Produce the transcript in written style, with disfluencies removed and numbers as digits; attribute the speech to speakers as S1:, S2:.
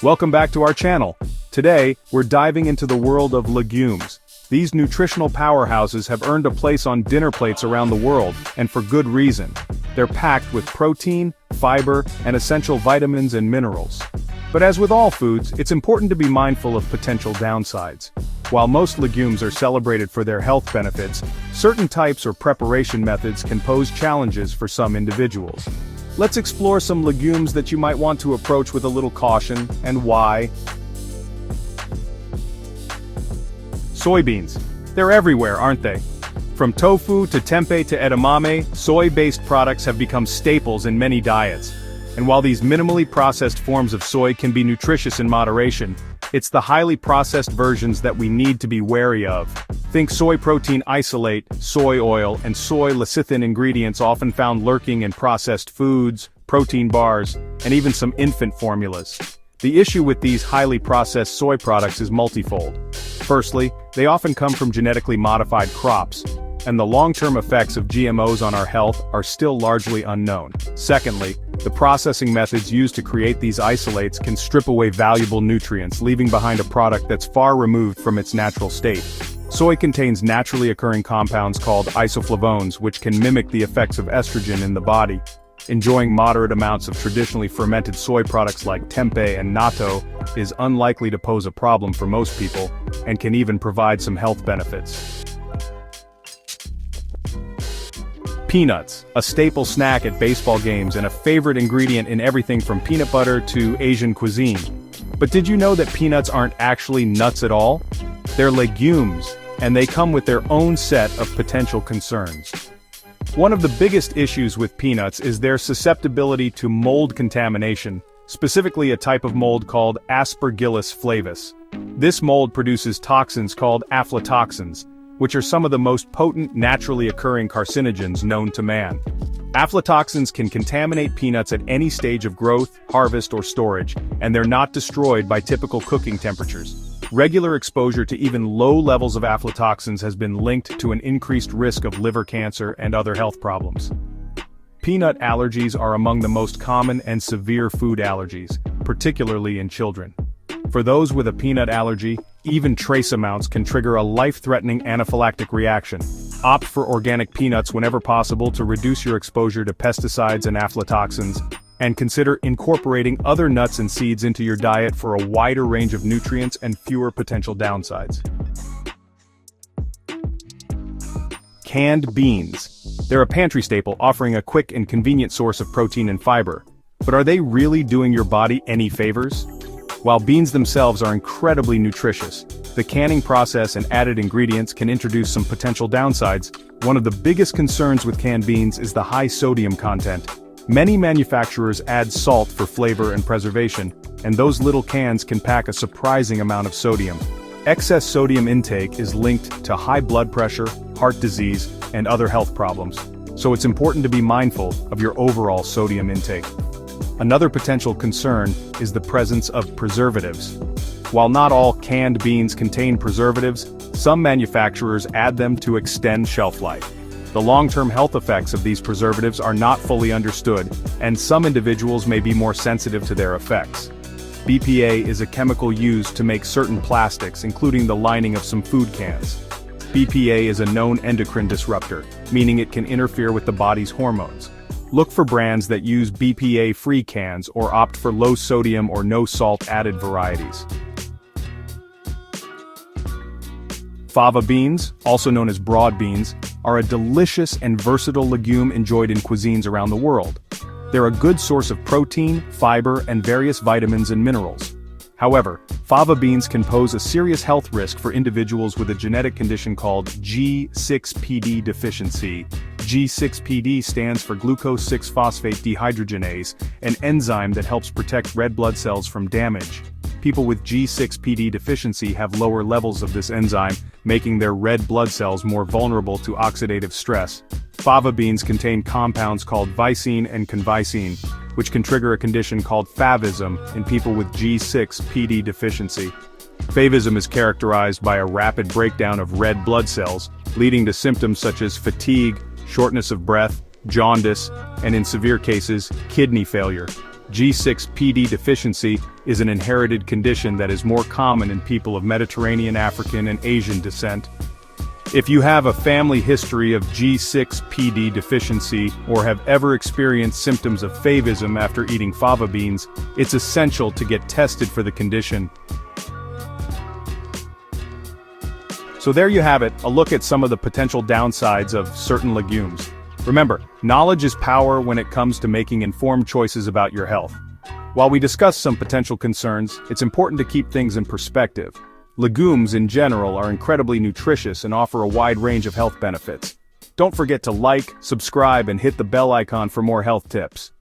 S1: Welcome back to our channel. Today, we're diving into the world of legumes. These nutritional powerhouses have earned a place on dinner plates around the world, and for good reason. They're packed with protein, fiber, and essential vitamins and minerals. But as with all foods, it's important to be mindful of potential downsides. While most legumes are celebrated for their health benefits, certain types or preparation methods can pose challenges for some individuals. Let's explore some legumes that you might want to approach with a little caution, and why. Soybeans. They're everywhere, aren't they? From tofu to tempeh to edamame, soy-based products have become staples in many diets. And while these minimally processed forms of soy can be nutritious in moderation, it's the highly processed versions that we need to be wary of. Think soy protein isolate, soy oil, and soy lecithin ingredients often found lurking in processed foods, protein bars, and even some infant formulas. The issue with these highly processed soy products is multifold. Firstly, they often come from genetically modified crops, and the long-term effects of GMOs on our health are still largely unknown. Secondly, the processing methods used to create these isolates can strip away valuable nutrients, leaving behind a product that's far removed from its natural state. Soy contains naturally occurring compounds called isoflavones, which can mimic the effects of estrogen in the body. Enjoying moderate amounts of traditionally fermented soy products like tempeh and natto is unlikely to pose a problem for most people, and can even provide some health benefits. Peanuts, a staple snack at baseball games and a favorite ingredient in everything from peanut butter to Asian cuisine. But did you know that peanuts aren't actually nuts at all? They're legumes, and they come with their own set of potential concerns. One of the biggest issues with peanuts is their susceptibility to mold contamination, specifically a type of mold called Aspergillus flavus. This mold produces toxins called aflatoxins, which are some of the most potent naturally occurring carcinogens known to man. Aflatoxins can contaminate peanuts at any stage of growth, harvest, or storage, and they're not destroyed by typical cooking temperatures. Regular exposure to even low levels of aflatoxins has been linked to an increased risk of liver cancer and other health problems. Peanut allergies are among the most common and severe food allergies, particularly in children. For those with a peanut allergy, even trace amounts can trigger a life-threatening anaphylactic reaction. Opt for organic peanuts whenever possible to reduce your exposure to pesticides and aflatoxins, and consider incorporating other nuts and seeds into your diet for a wider range of nutrients and fewer potential downsides. Canned beans. They're a pantry staple offering a quick and convenient source of protein and fiber. But are they really doing your body any favors? While beans themselves are incredibly nutritious, the canning process and added ingredients can introduce some potential downsides. One of the biggest concerns with canned beans is the high sodium content. Many manufacturers add salt for flavor and preservation, and those little cans can pack a surprising amount of sodium. Excess sodium intake is linked to high blood pressure, heart disease, and other health problems, so it's important to be mindful of your overall sodium intake. Another potential concern is the presence of preservatives. While not all canned beans contain preservatives, some manufacturers add them to extend shelf life. The long-term health effects of these preservatives are not fully understood, and some individuals may be more sensitive to their effects. BPA is a chemical used to make certain plastics, including the lining of some food cans. BPA is a known endocrine disruptor, meaning it can interfere with the body's hormones. Look for brands that use BPA-free cans or opt for low-sodium or no-salt added varieties. Fava beans, also known as broad beans, are a delicious and versatile legume enjoyed in cuisines around the world. They're a good source of protein, fiber, and various vitamins and minerals. However, fava beans can pose a serious health risk for individuals with a genetic condition called G6PD deficiency. G6PD stands for glucose-6-phosphate dehydrogenase, an enzyme that helps protect red blood cells from damage. People with G6PD deficiency have lower levels of this enzyme, making their red blood cells more vulnerable to oxidative stress. Fava beans contain compounds called vicine and convicine, which can trigger a condition called favism in people with G6PD deficiency. Favism is characterized by a rapid breakdown of red blood cells, leading to symptoms such as fatigue, shortness of breath, jaundice, and in severe cases, kidney failure. G6PD deficiency is an inherited condition that is more common in people of Mediterranean, African, and Asian descent. If you have a family history of G6PD deficiency or have ever experienced symptoms of favism after eating fava beans, it's essential to get tested for the condition. So there you have it, a look at some of the potential downsides of certain legumes. Remember, knowledge is power when it comes to making informed choices about your health. While we discuss some potential concerns, it's important to keep things in perspective. Legumes in general are incredibly nutritious and offer a wide range of health benefits. Don't forget to like, subscribe, and hit the bell icon for more health tips.